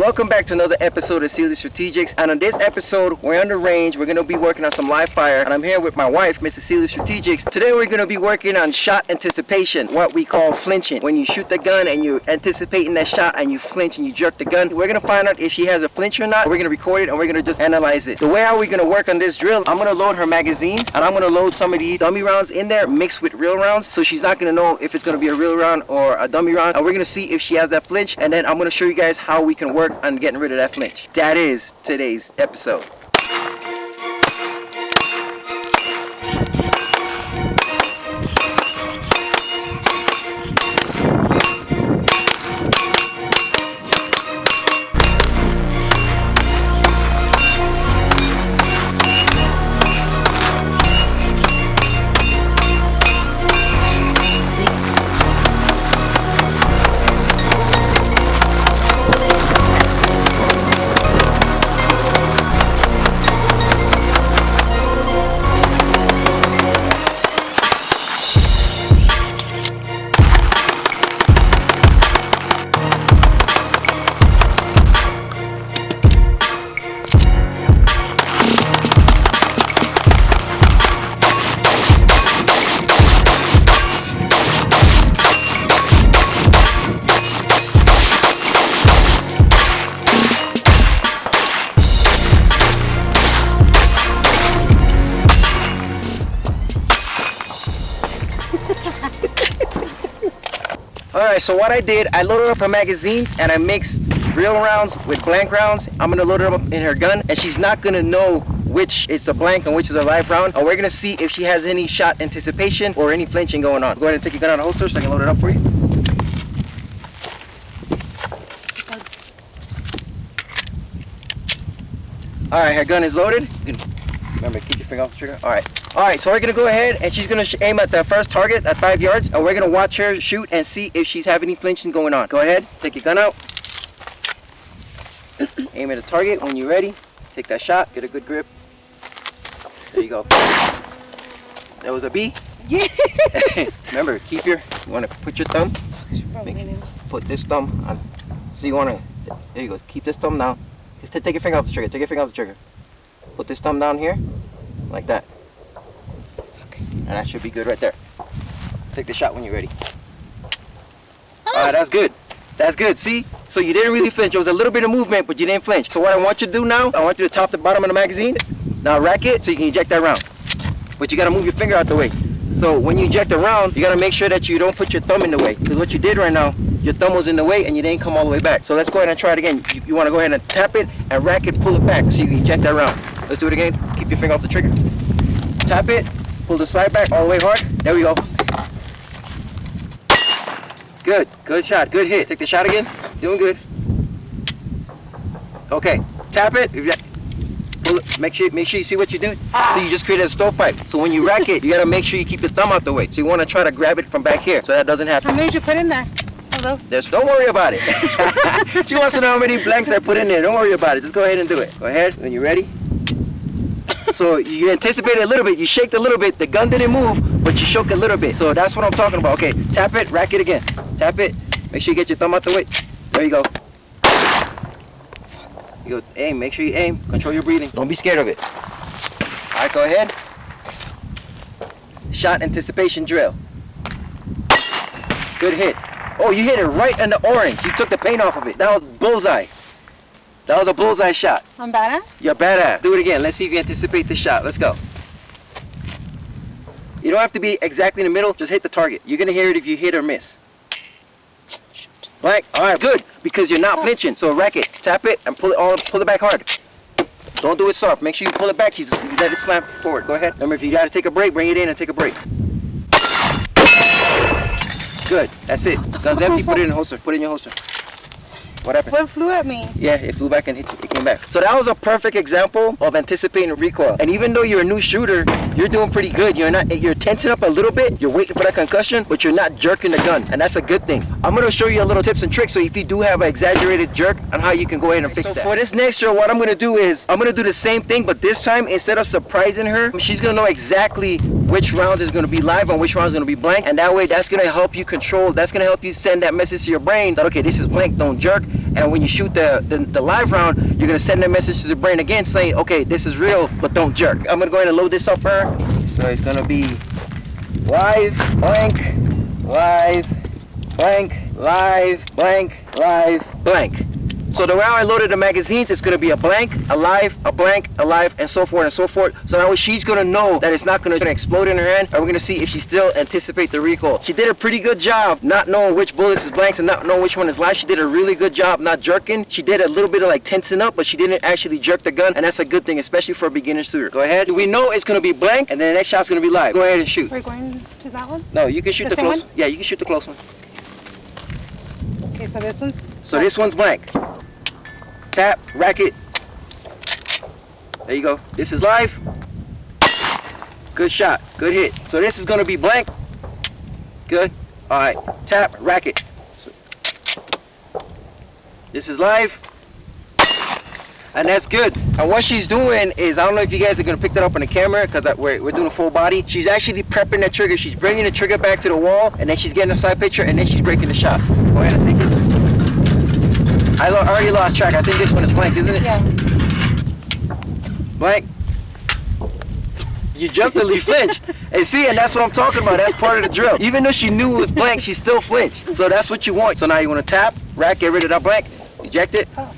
welcome back to another episode of Sealy Strategics. And on this episode, we're on the range. We're going to be working on some live fire. And I'm here with my wife, Mrs. Sealy Strategics. Today we're going to be working on shot anticipation, what we call flinching. When you shoot the gun and you're anticipating that shot and you flinch and you jerk the gun, we're going to find out if she has a flinch or not. We're going to record it and we're going to just analyze it. The way how we're going to work on this drill, I'm going to load her magazines and I'm going to load some of these dummy rounds in there mixed with real rounds. So she's not going to know if it's going to be a real round or a dummy round. And we're going to see if she has that flinch. And then I'm going to show you guys how we can work on getting rid of that flinch. That is today's episode. Alright, so what I did, I loaded up her magazines and I mixed real rounds with blank rounds. I'm going to load her up in her gun and she's not going to know which is a blank and which is a live round. And we're going to see if she has any shot anticipation or any flinching going on. Go ahead and take your gun out of the holster so I can load it up for you. Alright, her gun is loaded. You can, remember, keep your finger off the trigger. Alright, so we're going to go ahead and she's going to aim at the first target at 5 yards. And we're going to watch her shoot and see if she's having any flinching going on. Go ahead, take your gun out. Aim at the target. When you're ready, take that shot. Get a good grip. There you go. That was a B. Yeah. Remember, keep your, you want to put your thumb. Put this thumb on. So you want to, there you go. Keep this thumb down. Just take your finger off the trigger. Take your finger off the trigger. Put this thumb down here, like that. And that should be good right there. Take the shot when you're ready. Alright, that's good. That's good. See? So you didn't really flinch. There was a little bit of movement, but you didn't flinch. So what I want you to do now, I want you to top the bottom of the magazine. Now rack it so you can eject that round. But you got to move your finger out the way. So when you eject the round, you got to make sure that you don't put your thumb in the way. Because what you did right now, your thumb was in the way and you didn't come all the way back. So let's go ahead and try it again. You want to go ahead and tap it and rack it, pull it back so you can eject that round. Let's do it again. Keep your finger off the trigger. Tap it. Pull the slide back all the way hard. There we go. Good. Good shot. Good hit. Take the shot again. Doing good. Okay. Tap it. Pull it. Make sure you see what you're doing. So you just created a stovepipe. So when you rack it, you gotta make sure you keep your thumb out the way. So you want to try to grab it from back here so that doesn't happen. How many did you put in there? Hello? Don't worry about it. She wants to know how many blanks I put in there. Don't worry about it. Just go ahead and do it. Go ahead. When you're ready. So you anticipated a little bit, you shaked a little bit, the gun didn't move, but you shook a little bit. So that's what I'm talking about. Okay, tap it, rack it again. Tap it, make sure you get your thumb out the way. There you go. You go, aim, make sure you aim, control your breathing. Don't be scared of it. All right, go ahead. Shot anticipation drill. Good hit. Oh, you hit it right in the orange. You took the paint off of it. That was bullseye. That was a bullseye shot. I'm badass? You're badass. Do it again. Let's see if you anticipate the shot. Let's go. You don't have to be exactly in the middle. Just hit the target. You're going to hear it if you hit or miss. Blank. All right, good. Because you're not flinching. So rack it. Tap it and pull it back hard. Don't do it soft. Make sure you pull it back. You let it slam forward. Go ahead. Remember, if you got to take a break, bring it in and take a break. Good. That's it. Gun's empty. Put it in the holster. Put it in your holster. What happened? What flew at me? Yeah, it flew back and it came back. So that was a perfect example of anticipating recoil. And even though you're a new shooter, you're doing pretty good. You're tensing up a little bit. You're waiting for that concussion, but you're not jerking the gun. And that's a good thing. I'm going to show you a little tips and tricks so if you do have an exaggerated jerk on how you can go ahead and fix that. For this next drill, what I'm going to do is I'm going to do the same thing, but this time instead of surprising her, she's going to know exactly which rounds is going to be live and which rounds is going to be blank. And that way, that's going to help you control. That's going to help you send that message to your brain that, okay, this is blank, don't jerk. and when you shoot the live round, you're gonna send a message to the brain again saying, okay, this is real, but don't jerk. I'm gonna go ahead and load this up for her. So it's gonna be live, blank, live, blank, live, blank, live, blank. So the way I loaded the magazines, it's gonna be a blank, a live, a blank, a live, and so forth and so forth. So that way she's gonna know that it's not gonna explode in her hand, and we're gonna see if she still anticipates the recoil. She did a pretty good job not knowing which bullets is blanks and not knowing which one is live. She did a really good job not jerking. She did a little bit of like tensing up, but she didn't actually jerk the gun, and that's a good thing, especially for a beginner shooter. Go ahead. We know it's gonna be blank, and then the next shot's gonna be live. Go ahead and shoot. We're going to that one? No, you can shoot the same close. one? Yeah, you can shoot the close one. Okay, so this one's... So this one's blank. Tap, racket. There you go. This is live. Good shot. Good hit. So this is gonna be blank. Good. All right. Tap, racket. So this is live. And that's good. And what she's doing is, I don't know if you guys are gonna pick that up on the camera because we're doing a full body. She's actually prepping that trigger. She's bringing the trigger back to the wall, and then she's getting a side picture, and then she's breaking the shot. Go ahead and take it. I already lost track. I think this one is blank, isn't it? Yeah. Blank. You jumped and you flinched. And see, and that's what I'm talking about. That's part of the drill. Even though she knew it was blank, she still flinched. So that's what you want. So now you want to tap, rack, get rid of that blank, eject it. Oh.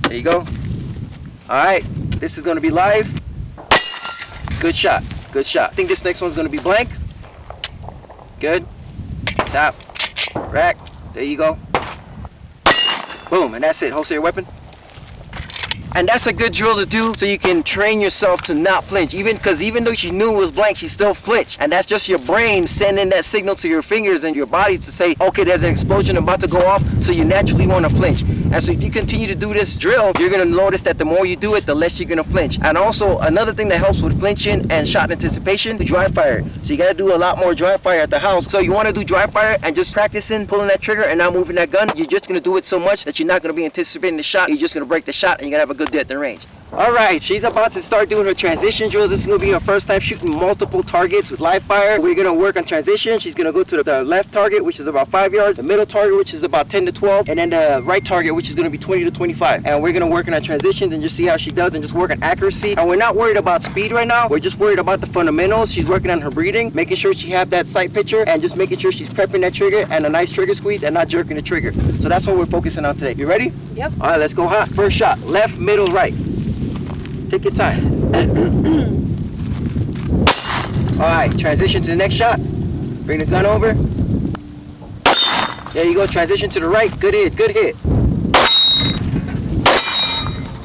There you go. All right. This is going to be live. Good shot. Good shot. I think this next one's going to be blank. Good. Tap, rack. There you go. Boom, and that's it. Holster your weapon. And that's a good drill to do so you can train yourself to not flinch. Even though she knew it was blank, she still flinched. And that's just your brain sending that signal to your fingers and your body to say, okay, there's an explosion about to go off, so you naturally want to flinch. And so if you continue to do this drill, you're going to notice that the more you do it, the less you're going to flinch. And also, another thing that helps with flinching and shot anticipation, dry fire. So you got to do a lot more dry fire at the house. So you want to do dry fire and just practicing pulling that trigger and not moving that gun. You're just going to do it so much that you're not going to be anticipating the shot. You're just going to break the shot and you're going to have a good day at the range. Alright, she's about to start doing her transition drills. This is going to be her first time shooting multiple targets with live fire. We're going to work on transition. She's going to go to the left target, which is about 5 yards, the middle target, which is about 10 to 12, and then the right target, which is going to be 20 to 25. And we're going to work on transitions and just see how she does and just work on accuracy. And we're not worried about speed right now. We're just worried about the fundamentals. She's working on her breathing, making sure she have that sight picture, and just making sure she's prepping that trigger and a nice trigger squeeze and not jerking the trigger. So that's what we're focusing on today. You ready? Yep. Alright, let's go hot. First shot, left, middle, right. Take your time. Alright, transition to the next shot. Bring the gun over. There you go, transition to the right. Good hit, good hit.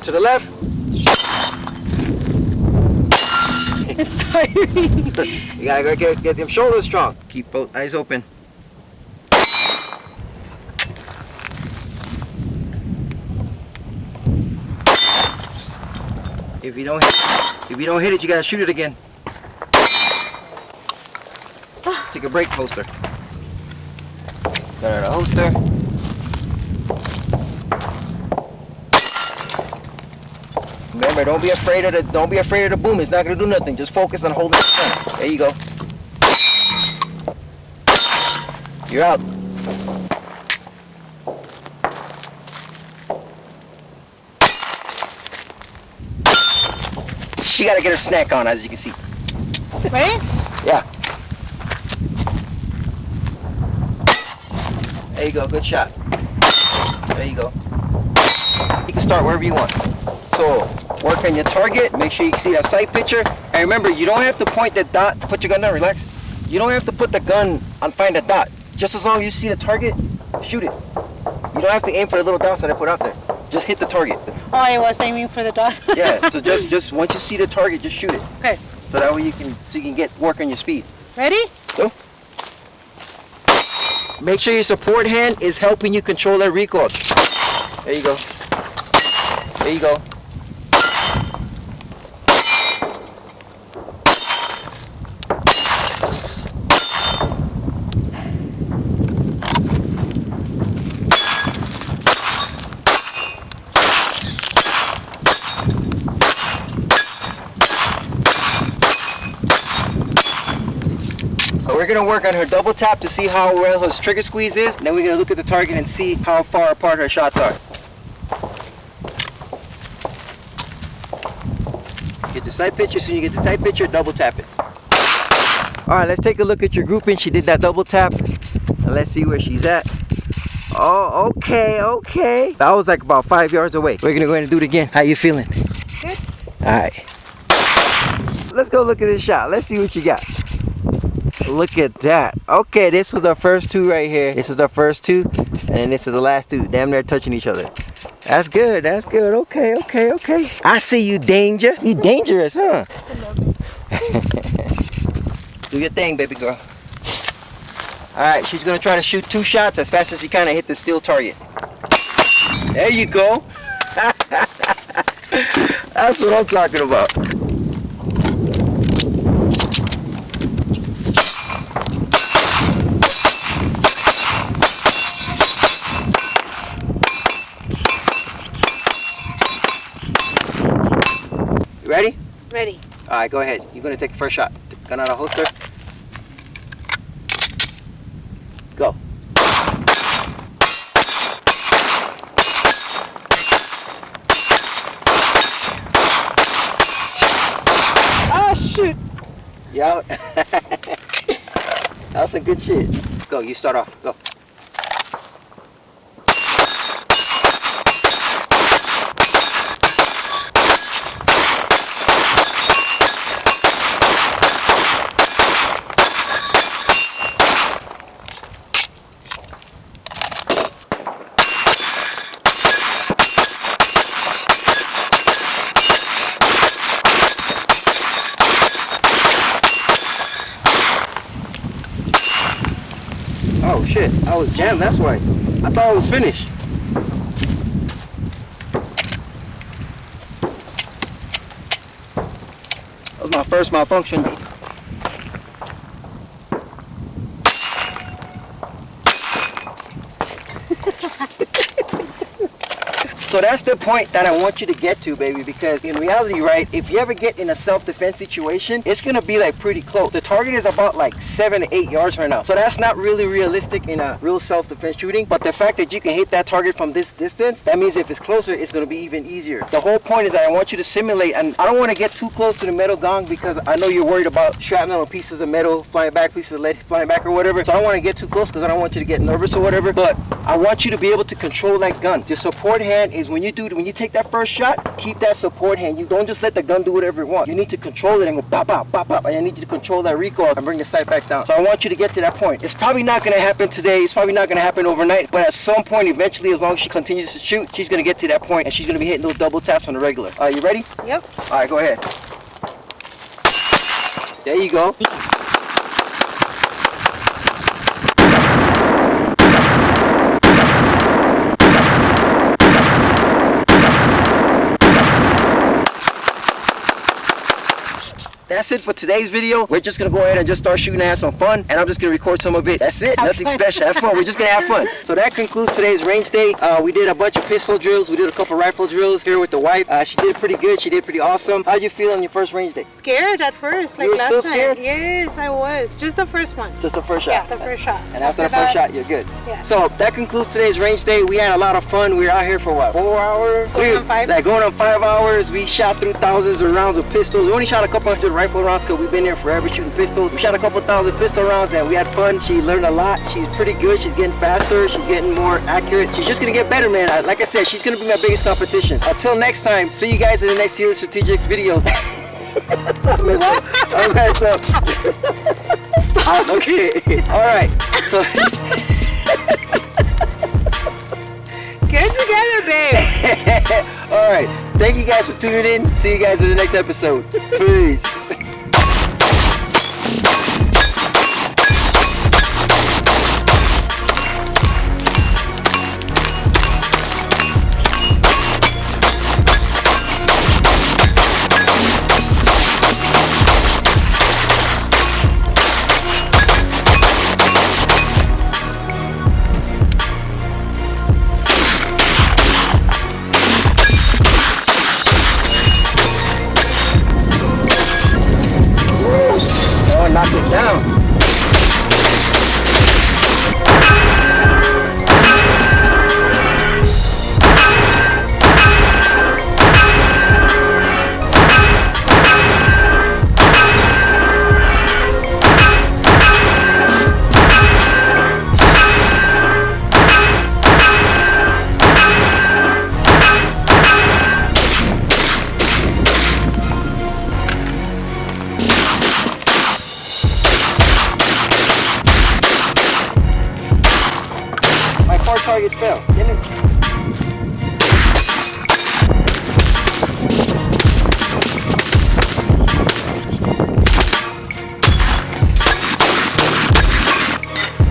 To the left. It's tiring. You gotta go get them shoulders strong. Keep both eyes open. If you don't hit it, you gotta shoot it again. Take a break, holster. Got out of holster. Remember, don't be afraid of the boom. It's not gonna do nothing. Just focus on holding the gun. There you go. You're out. She gotta get her snack on, as you can see. Ready? Yeah. There you go, good shot. There you go. You can start wherever you want. So, work on your target, make sure you can see that sight picture. And remember, you don't have to point that dot. Put your gun down, relax. You don't have to put the gun on find that dot. Just as long as you see the target, shoot it. You don't have to aim for the little dots that I put out there. Just hit the target. Oh, I was aiming for the dots. Yeah, so just once you see the target, just shoot it. Okay. So that way you can work on your speed. Ready? Go. Make sure your support hand is helping you control that recoil. There you go. There you go. We're gonna work on her double tap to see how well her trigger squeeze is. And then we're gonna look at the target and see how far apart her shots are. Get the sight picture. Soon you get the tight picture, double tap it. All right, let's take a look at your grouping. She did that double tap. And let's see where she's at. Oh, okay, okay. That was like about 5 yards away. We're gonna go ahead and do it again. How you feeling? Good. All right. Let's go look at this shot. Let's see what you got. Look at that. Okay, this was our first two right here. This is our first two. And this is the last two. Damn near touching each other. That's good. That's good. Okay, okay, okay. I see you, Danger. You dangerous, huh? Do your thing, baby girl. All right, she's gonna try to shoot 2 shots as fast as she can and hit the steel target. There you go. That's what I'm talking about. You ready? Ready. All right, go ahead. You're gonna take the first shot. Gun out of holster. Go. Oh shoot! You out? That's some good shit. Go, you start off. Go. Oh shit, I was jammed, that's why. I thought it was finished. That was my first malfunction. So that's the point that I want you to get to, baby, because in reality, right, if you ever get in a self-defense situation, it's gonna be like pretty close. The target is about like 7 to 8 yards right now. So that's not really realistic in a real self-defense shooting. But the fact that you can hit that target from this distance, that means if it's closer, it's gonna be even easier. The whole point is that I want you to simulate, and I don't want to get too close to the metal gong because I know you're worried about shrapnel or pieces of metal flying back, pieces of lead flying back or whatever. So I don't want to get too close because I don't want you to get nervous or whatever. But I want you to be able to control that gun. Your support hand is when you take that first shot, keep that support hand. You don't just let the gun do whatever it wants. You need to control it and go bop, bop, bop, bop. And I need you to control that recoil and bring the sight back down. So I want you to get to that point. It's probably not going to happen today. It's probably not going to happen overnight. But at some point, eventually, as long as she continues to shoot, she's going to get to that point and she's going to be hitting those double taps on the regular. Are you ready? Yep. All right, go ahead. There you go. That's it for today's video. We're just gonna go ahead and just start shooting and have some fun, and I'm just gonna record some of it. That's it. Nothing special. Have fun. We're just gonna have fun. So that concludes today's range day. We did a bunch of pistol drills. We did a couple rifle drills here with the wife. She did pretty good. She did pretty awesome. How'd you feel on your first range day? Scared at first, like You were last still time. scared? Yes, I was. Just the first one. Just the first shot. Yeah, the first shot. And after the first shot, you're good. Yeah. So that concludes today's range day. We had a lot of fun. We were out here for what, 4 hours? Going on 5. Like going on 5 hours. We shot through thousands of rounds of pistols. We only shot a couple hundred rifle rounds because we've been there forever shooting pistols. We shot a couple thousand pistol rounds and we had fun. She learned a lot. She's pretty good. She's getting faster. She's getting more accurate. She's just gonna get better, man. Like I said, she's gonna be my biggest competition. Until next time, see you guys in the next Healer Strategics video. I messed up. Stop. Okay. All right. So. Get together, babe. All right. Thank you guys for tuning in. See you guys in the next episode. Peace. our target fell. Give me.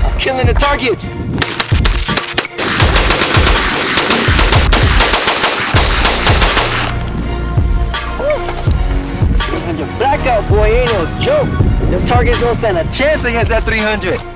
I'm killing the targets. Blackout, boy, ain't no joke. The targets don't stand a chance against that 300.